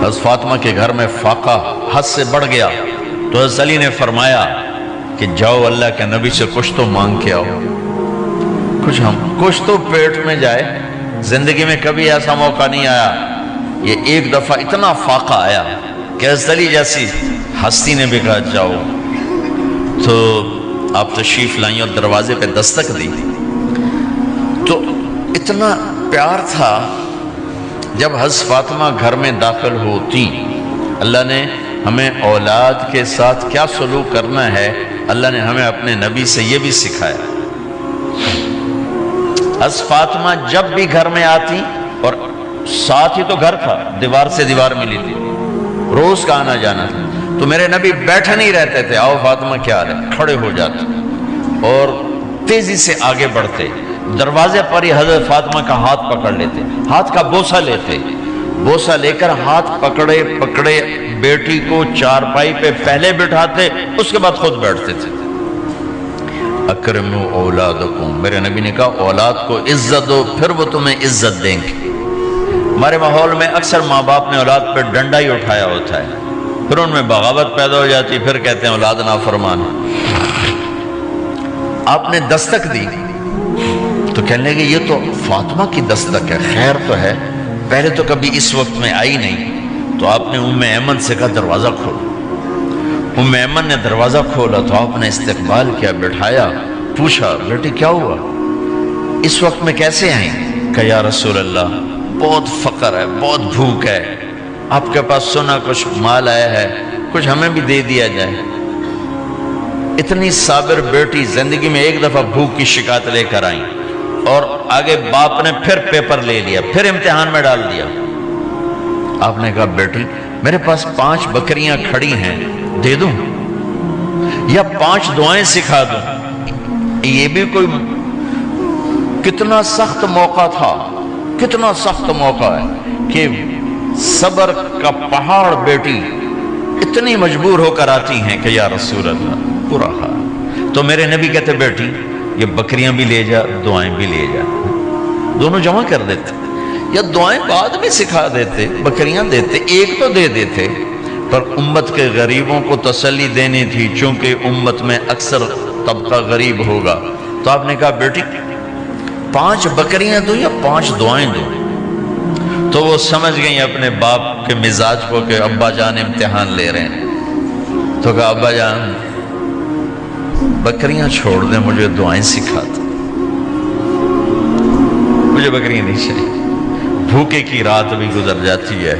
حضرت فاطمہ کے گھر میں فاقہ حد سے بڑھ گیا تو حضرت علی نے فرمایا کہ جاؤ اللہ کے نبی سے کچھ تو مانگ کے آؤ، کچھ تو پیٹ میں جائے۔ زندگی میں کبھی ایسا موقع نہیں آیا، یہ ایک دفعہ اتنا فاقہ آیا کہ حضرت علی جیسی ہستی نے بھی کہا جاؤ۔ تو آپ تشریف لائیں اور دروازے پہ دستک دی تو اتنا پیار تھا۔ جب حضرت فاطمہ گھر میں داخل ہوتی، اللہ نے ہمیں اولاد کے ساتھ کیا سلوک کرنا ہے، اللہ نے ہمیں اپنے نبی سے یہ بھی سکھایا۔ حضرت فاطمہ جب بھی گھر میں آتی، اور ساتھ ہی تو گھر تھا، دیوار سے دیوار ملی تھی، روز کا آنا جانا تھا، تو میرے نبی بیٹھے نہیں رہتے تھے، آؤ فاطمہ کیا حال ہے، کھڑے ہو جاتے اور تیزی سے آگے بڑھتے، دروازے پر ہی حضرت فاطمہ کا ہاتھ پکڑ لیتے، ہاتھ کا بوسہ لیتے، بوسہ لے کر ہاتھ پکڑے پکڑے بیٹی کو چارپائی پہ پہلے بٹھاتے، اس کے بعد خود بیٹھتے تھے۔ اکرموا اولادکم، میرے نبی نے کہا اولاد کو عزت دو، پھر وہ تمہیں عزت دیں گے۔ ہمارے ماحول میں اکثر ماں باپ نے اولاد پہ ڈنڈا ہی اٹھایا ہوتا ہے، پھر ان میں بغاوت پیدا ہو جاتی، پھر کہتے ہیں اولاد نافرمان ہے۔ آپ نے دستک دی تو کہنے لگے یہ تو فاطمہ کی دستک ہے، خیر تو ہے، پہلے تو کبھی اس وقت میں آئی نہیں۔ تو آپ نے ام ایمن سے کہا دروازہ کھولو۔ ام ایمن نے دروازہ کھولا تو آپ نے استقبال کیا، بٹھایا، پوچھا بیٹی کیا ہوا، اس وقت میں کیسے آئیں؟ کہا یا رسول اللہ بہت فقر ہے، بہت بھوک ہے، آپ کے پاس سنا کچھ مال آیا ہے، کچھ ہمیں بھی دے دیا جائے۔ اتنی صابر بیٹی زندگی میں ایک دفعہ بھوک کی شکایت لے کر آئیں، اور آگے باپ نے پھر پیپر لے لیا، پھر امتحان میں ڈال دیا۔ آپ نے کہا بیٹی میرے پاس 5 بکریاں کھڑی ہیں، دے دوں یا 5 دعائیں سکھا دوں؟ یہ بھی کوئی کتنا سخت موقع تھا، کتنا سخت موقع ہے کہ صبر کا پہاڑ بیٹی اتنی مجبور ہو کر آتی ہیں کہ یا رسول اللہ برا حال۔ تو میرے نبی کہتے بیٹی یہ بکریاں بھی لے جا، دعائیں بھی لے جا، دونوں جمع کر دیتے، یا دعائیں بعد میں سکھا دیتے، بکریاں دیتے، ایک تو دے دیتے، پر امت کے غریبوں کو تسلی دینی تھی، چونکہ امت میں اکثر طبقہ غریب ہوگا۔ تو آپ نے کہا بیٹی 5 بکریاں دوں یا 5 دعائیں دوں؟ تو وہ سمجھ گئیں اپنے باپ کے مزاج کو کہ ابا جان امتحان لے رہے ہیں۔ تو کہا ابا جان بکریاں چھوڑ دیں، مجھے دعائیں سکھا دیں، مجھے بکریاں نہیں چاہیے۔ بھوکے کی رات بھی گزر جاتی ہے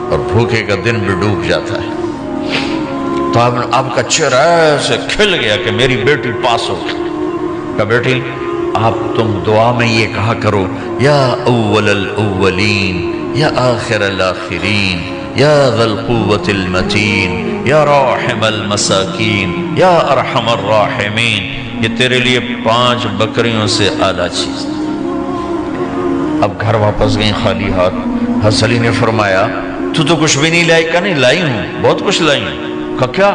اور بھوکے کا دن بھی ڈوب جاتا ہے۔ تو آپ کا چہرہ ایسے کھل گیا کہ میری بیٹی پاس ہو گئی۔ کہا بیٹی آپ تم دعا میں یہ کہا کرو یا اول الاولین یا آخر الاخرین یا ذا القوة المتین یا راحم المساکین یا ارحم الراحمین، یہ تیرے لیے 5 بکریوں سے اعلیٰ چیز۔ اب گھر واپس گئیں خالی ہاتھ۔ حضرت علی نے فرمایا تو کچھ بھی نہیں لائی؟ کہا نہیں لائی ہوں، بہت کچھ لائی ہوں۔ کہا کیا؟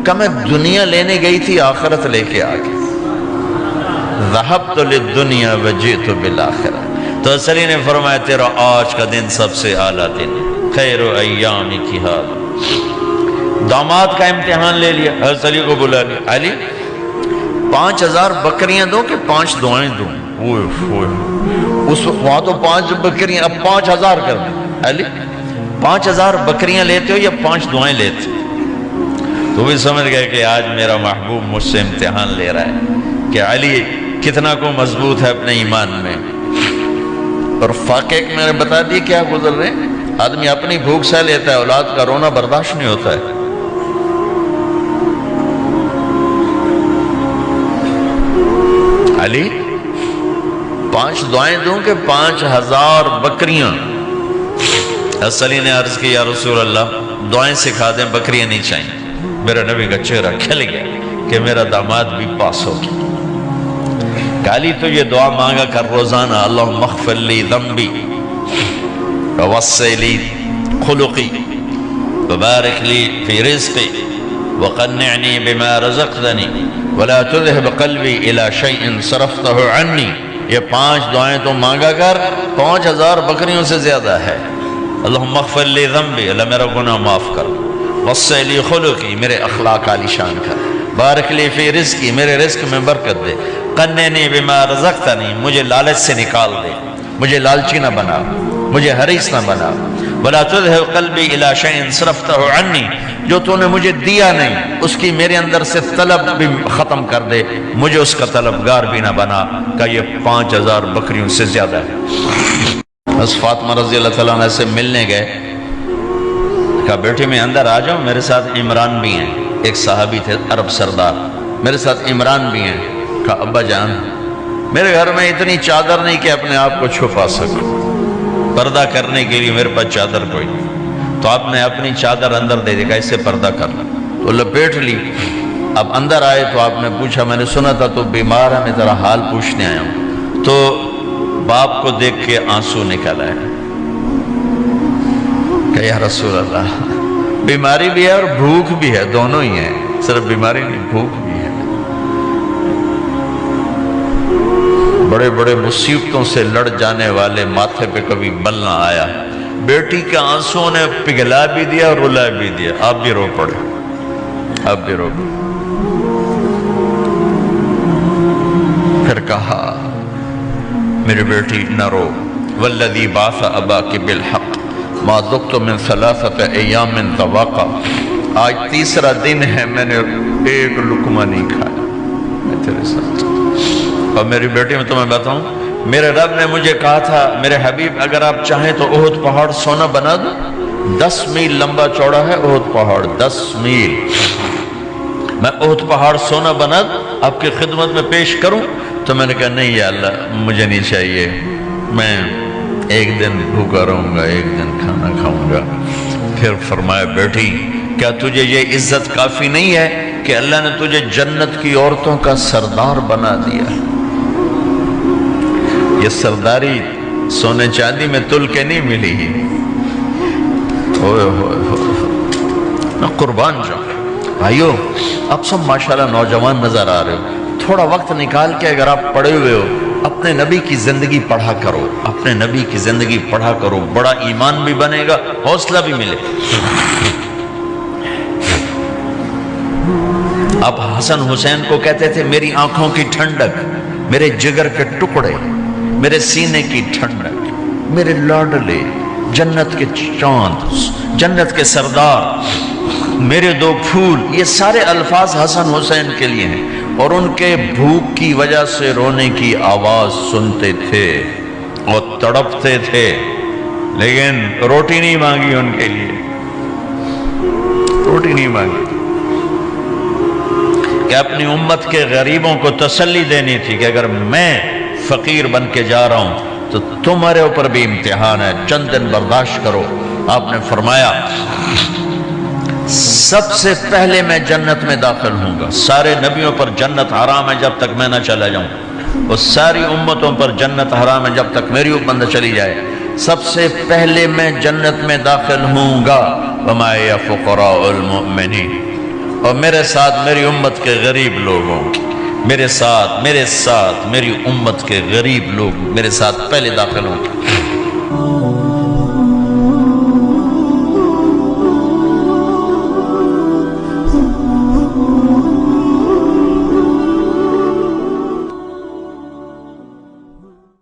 کہا میں دنیا لینے گئی تھی، آخرت لے کے آ گئی۔ ذہبت للدنیا وجئت بالآخرہ۔ تو حضرت علی نے فرمایا تیرا آج کا دن سب سے اعلیٰ دن، خیر ایام کی حال۔ داماد کا امتحان لے لیا، حضرت علی کو بلا لیا، علی 5000 بکریاں دوں کہ 5 دعائیں دوں؟ اس وہاں تو 5 بکریاں، اب 5000 کر دیں۔ علی 5000 بکریاں لیتے ہو یا 5 دعائیں لیتے ہو؟ تو بھی سمجھ گئے کہ آج میرا محبوب مجھ سے امتحان لے رہا ہے کہ علی کتنا کو مضبوط ہے اپنے ایمان میں۔ اور فاقے میں نے بتا دی کیا گزر رہے ہیں، آدمی اپنی بھوک سہ لیتا ہے، اولاد کا رونا برداشت نہیں ہوتا ہے۔ علی 5 دعائیں دوں کہ 5000 بکریاں؟ حضرت علی نے عرض کی یا رسول اللہ دعائیں سکھا دیں، بکریاں نہیں چاہیے۔ میرا نبی کا چہرہ کھل گیا کہ میرا داماد بھی پاس ہو گیا۔ علی تو یہ دعا مانگا کر روزانہ، اللہم اغفر لی ذنبی ووسع لی خلقی وبارک لی فی رزقی وقنعنی بما رزقتنی ولا تذهب قلبی الی شیء صرفتہ عنی۔ یہ 5 دعائیں تو مانگا کر، 5000 بکریوں سے زیادہ ہے۔ اللہم اغفر لی ذنبی، اللہ میرا گناہ معاف کر، وسع لی خلقی، میرے اخلاق عالی شان کر، بارک لی فی رزقی، میرے رزق میں برکت دے، قننی بما رزقتنی، مجھے لالچ سے نکال دے، مجھے لالچی نہ بنا، مجھے حریص نہ بنا، ولا تذهب قلبی الی شیء صرفتہ عنی، جو تو نے مجھے دیا نہیں اس کی میرے اندر سے طلب بھی ختم کر دے، مجھے اس کا طلبگار بھی نہ بنا، کہ یہ 5000 بکریوں سے زیادہ ہے۔ بس فاطمہ رضی اللہ تعالیٰ عنہ سے ملنے گئے، کہا بیٹی میں اندر آ جاؤں، میرے ساتھ عمران بھی ہیں، ایک صحابی تھے عرب سردار، میرے ساتھ عمران بھی ہیں۔ کہا ابا جان میرے گھر میں اتنی چادر نہیں کہ اپنے آپ کو چھپا سکوں، پردہ کرنے کے لیے میرے پاس چادر کوئی، تو آپ نے اپنی چادر اندر دے دی، کہا اس سے پردہ کرنا، تو لپیٹ لی۔ اب اندر آئے تو آپ نے پوچھا میں نے سنا تھا تو بیمار ہے، میں تیرا حال پوچھنے آیا ہوں۔ تو باپ کو دیکھ کے آنسو نکل آئے کہ یا رسول اللہ بیماری بھی ہے اور بھوک بھی ہے، دونوں ہی ہیں، صرف بیماری نہیں بھوک بھی ہے، بڑے بڑے مصیبتوں سے لڑ جانے والے ماتھے پہ کبھی بل نہ آیا۔ بیٹی کے آنسوں نے پگھلا بھی دیا اور رلا بھی دیا، آپ بھی رو پڑے، آپ بھی رو پڑے۔ پھر کہا میری بیٹی نہ رو، والذی بعث اباک بالحق ما ذقت من 3 ایام ذواقا، آج تیسرا دن ہے میں نے ایک لقمہ نہیں کھایا، میں تیرے ساتھ۔ اور میری بیٹی میں تمہیں بتاؤں، میرے رب نے مجھے کہا تھا میرے حبیب اگر آپ چاہیں تو احد پہاڑ سونا بنا دو، 10 میل لمبا چوڑا ہے احد پہاڑ، 10 میل، میں احد پہاڑ سونا بنا دوں آپ کی خدمت میں پیش کروں؟ تو میں نے کہا نہیں یا اللہ مجھے نہیں چاہیے، میں ایک دن بھوکا رہوں گا، ایک دن کھانا کھاؤں گا۔ پھر فرمایا بیٹی کیا تجھے یہ عزت کافی نہیں ہے کہ اللہ نے تجھے جنت کی عورتوں کا سردار بنا دیا؟ یہ سرداری سونے چاندی میں تل کے نہیں ملی ہی، اوئے ہوئے ہوئے، میں قربان جاؤں۔ بھائیو آپ سب ماشاءاللہ نوجوان نظر آ رہے ہو، تھوڑا وقت نکال کے اگر آپ پڑھے ہوئے ہو اپنے نبی کی زندگی پڑھا کرو، اپنے نبی کی زندگی پڑھا کرو، بڑا ایمان بھی بنے گا، حوصلہ بھی ملے۔ آپ حسن حسین کو کہتے تھے میری آنکھوں کی ٹھنڈک، میرے جگر کے ٹکڑے، میرے سینے کی ٹھنڈک، میرے لاڈلے، جنت کے چاند، جنت کے سردار، میرے 2 پھول، یہ سارے الفاظ حسن حسین کے لیے ہیں، اور ان کے بھوک کی وجہ سے رونے کی آواز سنتے تھے اور تڑپتے تھے، لیکن روٹی نہیں مانگی ان کے لیے، روٹی نہیں مانگی، کہ اپنی امت کے غریبوں کو تسلی دینی تھی کہ اگر میں فقیر بن کے جا رہا ہوں تو تمہارے اوپر بھی امتحان ہے، چند دن برداشت کرو۔ آپ نے فرمایا سب سے پہلے میں جنت میں داخل ہوں گا، سارے نبیوں پر جنت حرام ہے جب تک میں نہ چلا جاؤں، اور ساری امتوں پر جنت حرام ہے جب تک میری امت نہ چلی جائے، سب سے پہلے میں جنت میں داخل ہوں گا۔ وما یا فقراء المؤمنین، اور میرے ساتھ میری امت کے غریب لوگوں، میرے ساتھ میری امت کے غریب لوگ میرے ساتھ پہلے داخل ہوں گے۔